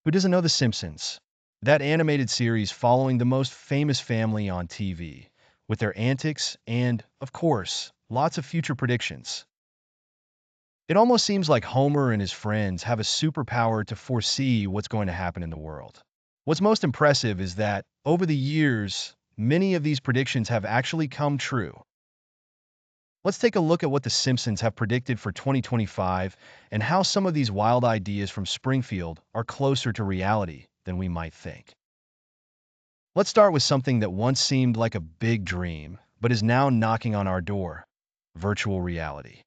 Who doesn't know The Simpsons? That animated series following the most famous family on TV, with their antics and, of course, lots of future predictions. It almost seems like Homer and his friends have a superpower to foresee what's going to happen in the world. What's most impressive is that, over the years, many of these predictions have actually come true. Let's take a look at what The Simpsons have predicted for 2025 and how some of these wild ideas from Springfield are closer to reality than we might think. Let's start with something that once seemed like a big dream, but is now knocking on our door: virtual reality.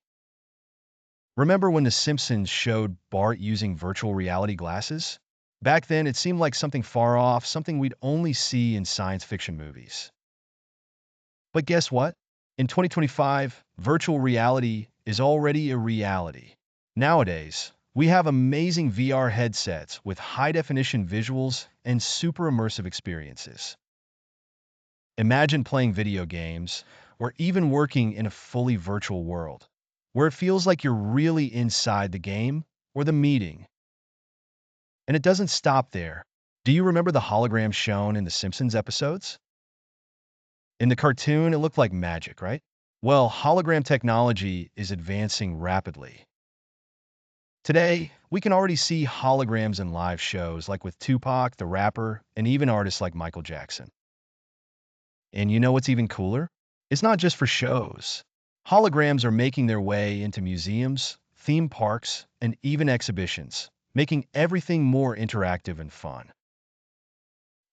Remember when The Simpsons showed Bart using virtual reality glasses? Back then, it seemed like something far off, something we'd only see in science fiction movies. But guess what? In 2025, virtual reality is already a reality. Nowadays, we have amazing VR headsets with high-definition visuals and super immersive experiences. Imagine playing video games or even working in a fully virtual world, where it feels like you're really inside the game or the meeting. And it doesn't stop there. Do you remember the holograms shown in the Simpsons episodes? In the cartoon, it looked like magic, right? Well, hologram technology is advancing rapidly. Today, we can already see holograms in live shows like with Tupac, the rapper, and even artists like Michael Jackson. And you know what's even cooler? It's not just for shows. Holograms are making their way into museums, theme parks, and even exhibitions, making everything more interactive and fun.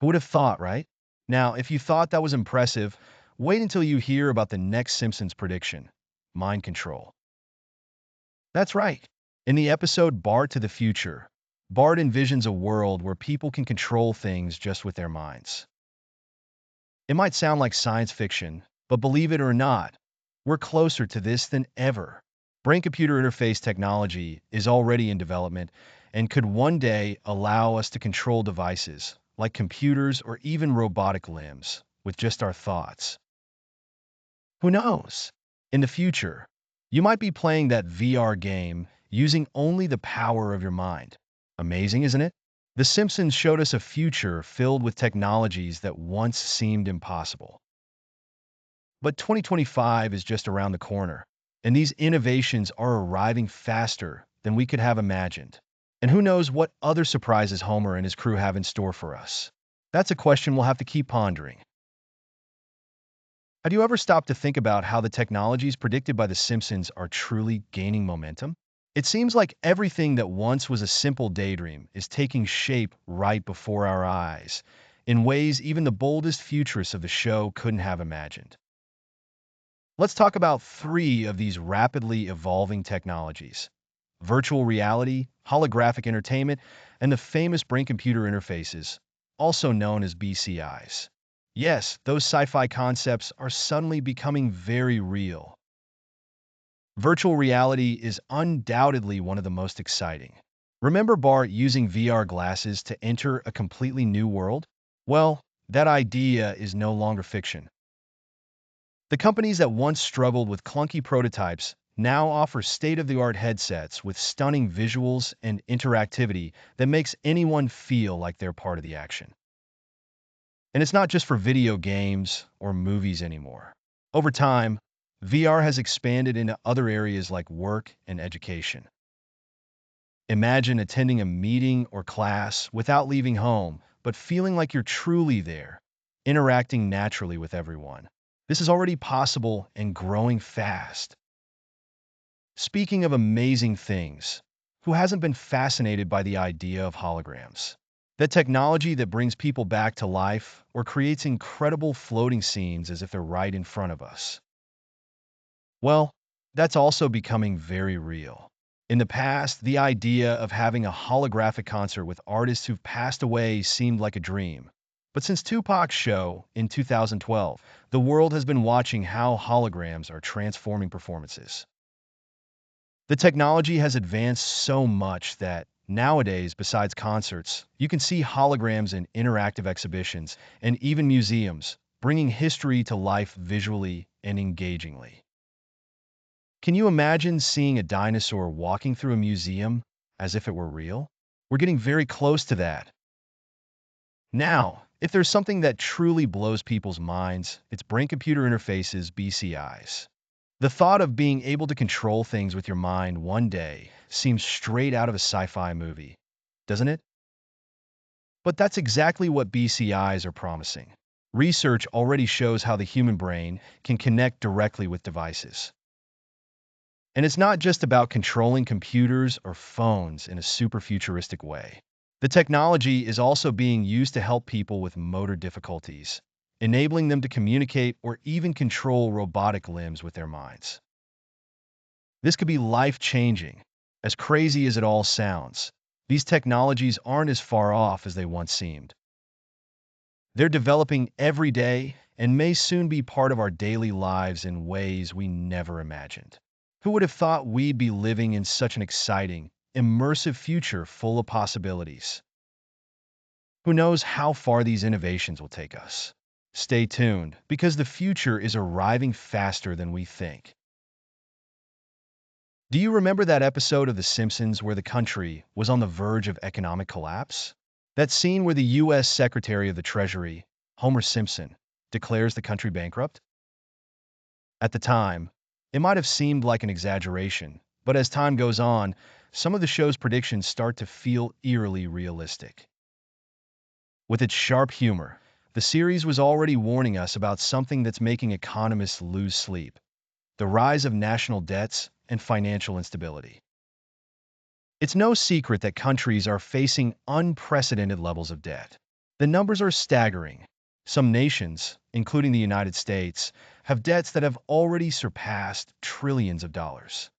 Who would have thought, right? Now, if you thought that was impressive, wait until you hear about the next Simpsons prediction: mind control. That's right. In the episode Bart to the Future, Bart envisions a world where people can control things just with their minds. It might sound like science fiction, but believe it or not, we're closer to this than ever. Brain-computer interface technology is already in development and could one day allow us to control devices like computers or even robotic limbs with just our thoughts. Who knows? In the future, you might be playing that VR game using only the power of your mind. Amazing, isn't it? The Simpsons showed us a future filled with technologies that once seemed impossible. But 2025 is just around the corner, and these innovations are arriving faster than we could have imagined. And who knows what other surprises Homer and his crew have in store for us? That's a question we'll have to keep pondering. Have you ever stopped to think about how the technologies predicted by The Simpsons are truly gaining momentum? It seems like everything that once was a simple daydream is taking shape right before our eyes, in ways even the boldest futurists of the show couldn't have imagined. Let's talk about three of these rapidly evolving technologies: virtual reality, holographic entertainment, and the famous brain-computer interfaces, also known as BCIs. Yes, those sci-fi concepts are suddenly becoming very real. Virtual reality is undoubtedly one of the most exciting. Remember Bart using VR glasses to enter a completely new world? Well, that idea is no longer fiction. The companies that once struggled with clunky prototypes now offer state-of-the-art headsets with stunning visuals and interactivity that makes anyone feel like they're part of the action. And it's not just for video games or movies anymore. Over time, VR has expanded into other areas like work and education. Imagine attending a meeting or class without leaving home, but feeling like you're truly there, interacting naturally with everyone. This is already possible and growing fast. Speaking of amazing things, who hasn't been fascinated by the idea of holograms? The technology that brings people back to life or creates incredible floating scenes as if they're right in front of us. Well, that's also becoming very real. In the past, the idea of having a holographic concert with artists who've passed away seemed like a dream. But since Tupac's show in 2012, the world has been watching how holograms are transforming performances. The technology has advanced so much that nowadays, besides concerts, you can see holograms in interactive exhibitions and even museums, bringing history to life visually and engagingly. Can you imagine seeing a dinosaur walking through a museum as if it were real? We're getting very close to that. Now, if there's something that truly blows people's minds, it's brain-computer interfaces, BCIs. The thought of being able to control things with your mind one day seems straight out of a sci-fi movie, doesn't it? But that's exactly what BCIs are promising. Research already shows how the human brain can connect directly with devices. And it's not just about controlling computers or phones in a super futuristic way. The technology is also being used to help people with motor difficulties, enabling them to communicate or even control robotic limbs with their minds. This could be life-changing. As crazy as it all sounds, these technologies aren't as far off as they once seemed. They're developing every day and may soon be part of our daily lives in ways we never imagined. Who would have thought we'd be living in such an exciting, immersive future full of possibilities? Who knows how far these innovations will take us? Stay tuned, because the future is arriving faster than we think. Do you remember that episode of The Simpsons where the country was on the verge of economic collapse? That scene where the U.S. Secretary of the Treasury, Homer Simpson, declares the country bankrupt? At the time, it might have seemed like an exaggeration, but as time goes on, some of the show's predictions start to feel eerily realistic. With its sharp humor, the series was already warning us about something that's making economists lose sleep: the rise of national debts and financial instability. It's no secret that countries are facing unprecedented levels of debt. The numbers are staggering. Some nations, including the United States, have debts that have already surpassed trillions of dollars.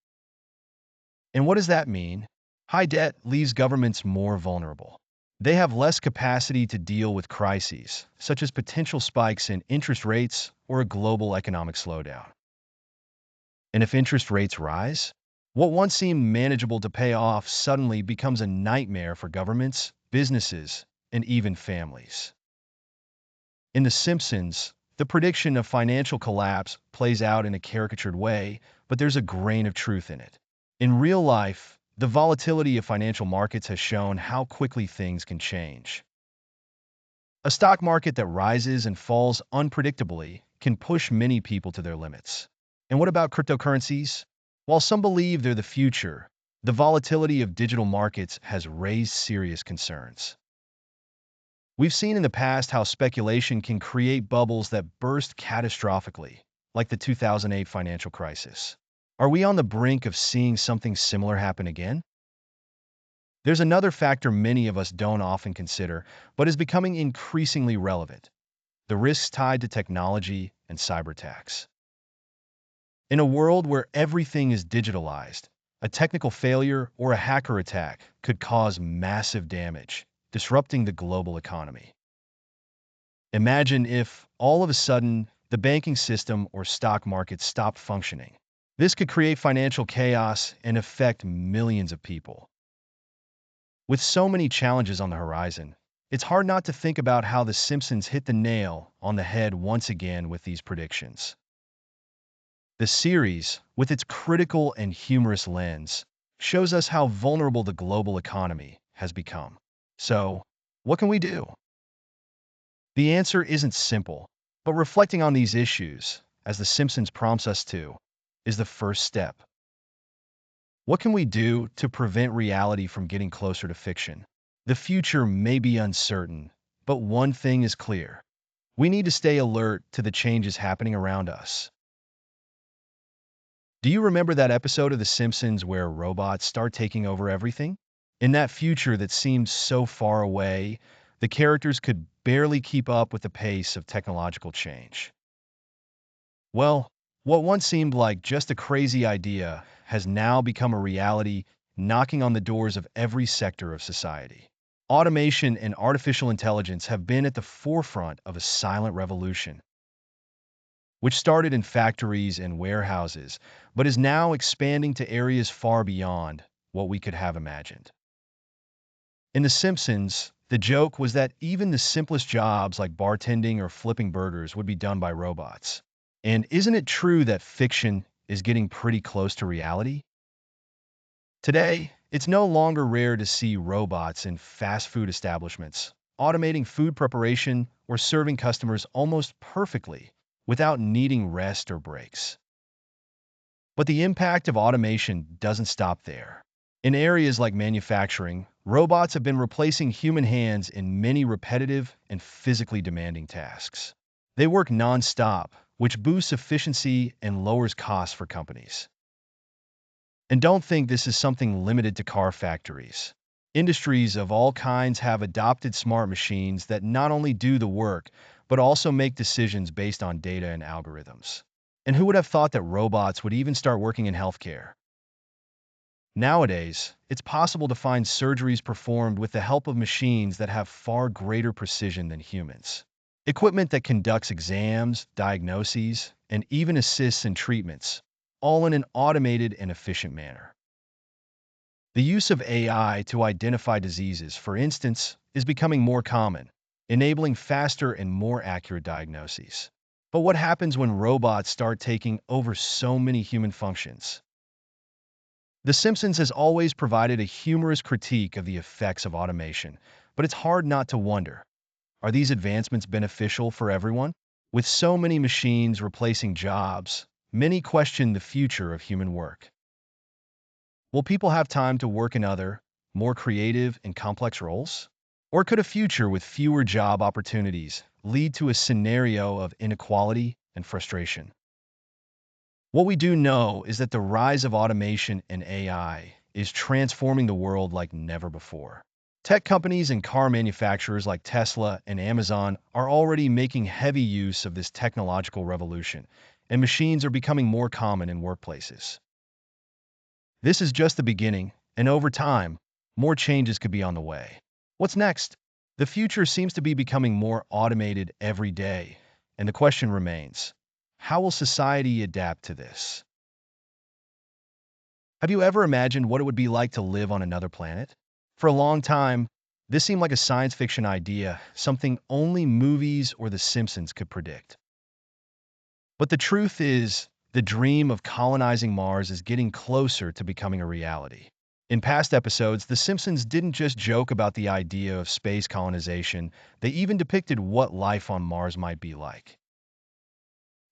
And what does that mean? High debt leaves governments more vulnerable. They have less capacity to deal with crises, such as potential spikes in interest rates or a global economic slowdown. And if interest rates rise, what once seemed manageable to pay off suddenly becomes a nightmare for governments, businesses, and even families. In The Simpsons, the prediction of financial collapse plays out in a caricatured way, but there's a grain of truth in it. In real life, the volatility of financial markets has shown how quickly things can change. A stock market that rises and falls unpredictably can push many people to their limits. And what about cryptocurrencies? While some believe they're the future, the volatility of digital markets has raised serious concerns. We've seen in the past how speculation can create bubbles that burst catastrophically, like the 2008 financial crisis. Are we on the brink of seeing something similar happen again? There's another factor many of us don't often consider, but is becoming increasingly relevant: the risks tied to technology and cyber attacks. In a world where everything is digitalized, a technical failure or a hacker attack could cause massive damage, disrupting the global economy. Imagine if, all of a sudden, the banking system or stock market stopped functioning. This could create financial chaos and affect millions of people. With so many challenges on the horizon, it's hard not to think about how The Simpsons hit the nail on the head once again with these predictions. The series, with its critical and humorous lens, shows us how vulnerable the global economy has become. So, what can we do? The answer isn't simple, but reflecting on these issues, as The Simpsons prompts us to, is the first step. What can we do to prevent reality from getting closer to fiction? The future may be uncertain, but one thing is clear: we need to stay alert to the changes happening around us. Do you remember that episode of The Simpsons where robots start taking over everything? In that future that seemed so far away, the characters could barely keep up with the pace of technological change. Well, what once seemed like just a crazy idea has now become a reality, knocking on the doors of every sector of society. Automation and artificial intelligence have been at the forefront of a silent revolution, which started in factories and warehouses, but is now expanding to areas far beyond what we could have imagined. In The Simpsons, the joke was that even the simplest jobs like bartending or flipping burgers would be done by robots. And isn't it true that fiction is getting pretty close to reality? Today, It's no longer rare to see robots in fast food establishments, automating food preparation or serving customers almost perfectly without needing rest or breaks. But the impact of automation doesn't stop there. In areas like manufacturing, robots have been replacing human hands in many repetitive and physically demanding tasks. They work non-stop, which boosts efficiency and lowers costs for companies. And don't think this is something limited to car factories. Industries of all kinds have adopted smart machines that not only do the work, but also make decisions based on data and algorithms. And who would have thought that robots would even start working in healthcare? Nowadays, it's possible to find surgeries performed with the help of machines that have far greater precision than humans. Equipment that conducts exams, diagnoses, and even assists in treatments, all in an automated and efficient manner. The use of AI to identify diseases, for instance, is becoming more common, enabling faster and more accurate diagnoses. But what happens when robots start taking over so many human functions? The Simpsons has always provided a humorous critique of the effects of automation, but it's hard not to wonder, are these advancements beneficial for everyone? With so many machines replacing jobs, many question the future of human work. Will people have time to work in other, more creative and complex roles? Or could a future with fewer job opportunities lead to a scenario of inequality and frustration? What we do know is that the rise of automation and AI is transforming the world like never before. Tech companies and car manufacturers like Tesla and Amazon are already making heavy use of this technological revolution, and machines are becoming more common in workplaces. This is just the beginning, and over time, more changes could be on the way. What's next? The future seems to be becoming more automated every day, and the question remains, how will society adapt to this? Have you ever imagined what it would be like to live on another planet? For a long time, this seemed like a science fiction idea, something only movies or The Simpsons could predict. But the truth is, the dream of colonizing Mars is getting closer to becoming a reality. In past episodes, The Simpsons didn't just joke about the idea of space colonization, they even depicted what life on Mars might be like.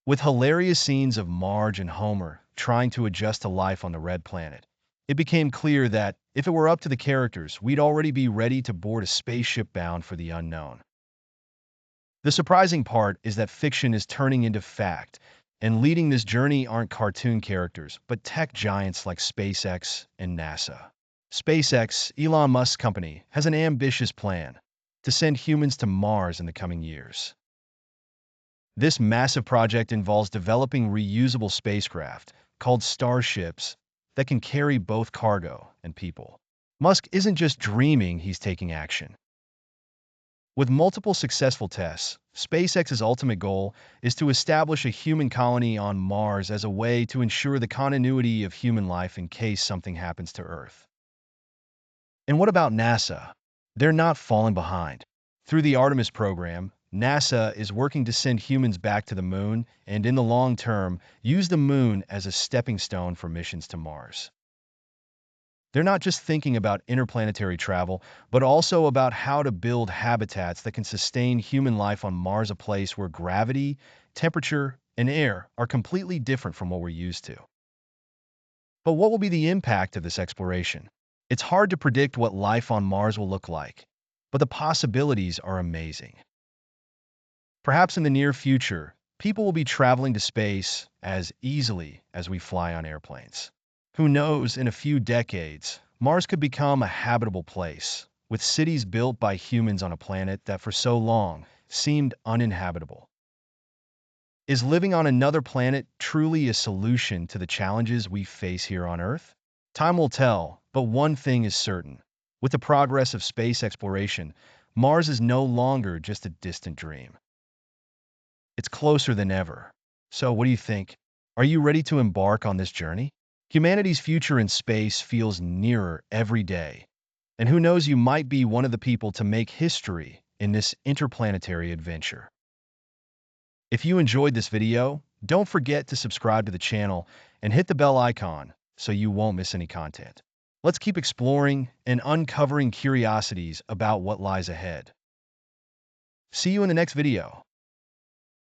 With hilarious scenes of Marge and Homer trying to adjust to life on the red planet, it became clear that, if it were up to the characters, we'd already be ready to board a spaceship bound for the unknown. The surprising part is that fiction is turning into fact, and leading this journey aren't cartoon characters, but tech giants like SpaceX and NASA. SpaceX, Elon Musk's company, has an ambitious plan to send humans to Mars in the coming years. This massive project involves developing reusable spacecraft, called starships, that can carry both cargo and people. Musk isn't just dreaming, he's taking action. With multiple successful tests, SpaceX's ultimate goal is to establish a human colony on Mars as a way to ensure the continuity of human life in case something happens to Earth. And what about NASA? They're not falling behind. Through the Artemis program, NASA is working to send humans back to the moon and, in the long term, use the moon as a stepping stone for missions to Mars. They're not just thinking about interplanetary travel, but also about how to build habitats that can sustain human life on Mars, a place where gravity, temperature, and air are completely different from what we're used to. But what will be the impact of this exploration? It's hard to predict what life on Mars will look like, but the possibilities are amazing. Perhaps in the near future, people will be traveling to space as easily as we fly on airplanes. Who knows, in a few decades, Mars could become a habitable place, with cities built by humans on a planet that for so long seemed uninhabitable. Is living on another planet truly a solution to the challenges we face here on Earth? Time will tell, but one thing is certain. With the progress of space exploration, Mars is no longer just a distant dream. It's closer than ever. So what do you think? Are you ready to embark on this journey? Humanity's future in space feels nearer every day. And who knows, you might be one of the people to make history in this interplanetary adventure. If you enjoyed this video, don't forget to subscribe to the channel and hit the bell icon so you won't miss any content. Let's keep exploring and uncovering curiosities about what lies ahead. See you in the next video.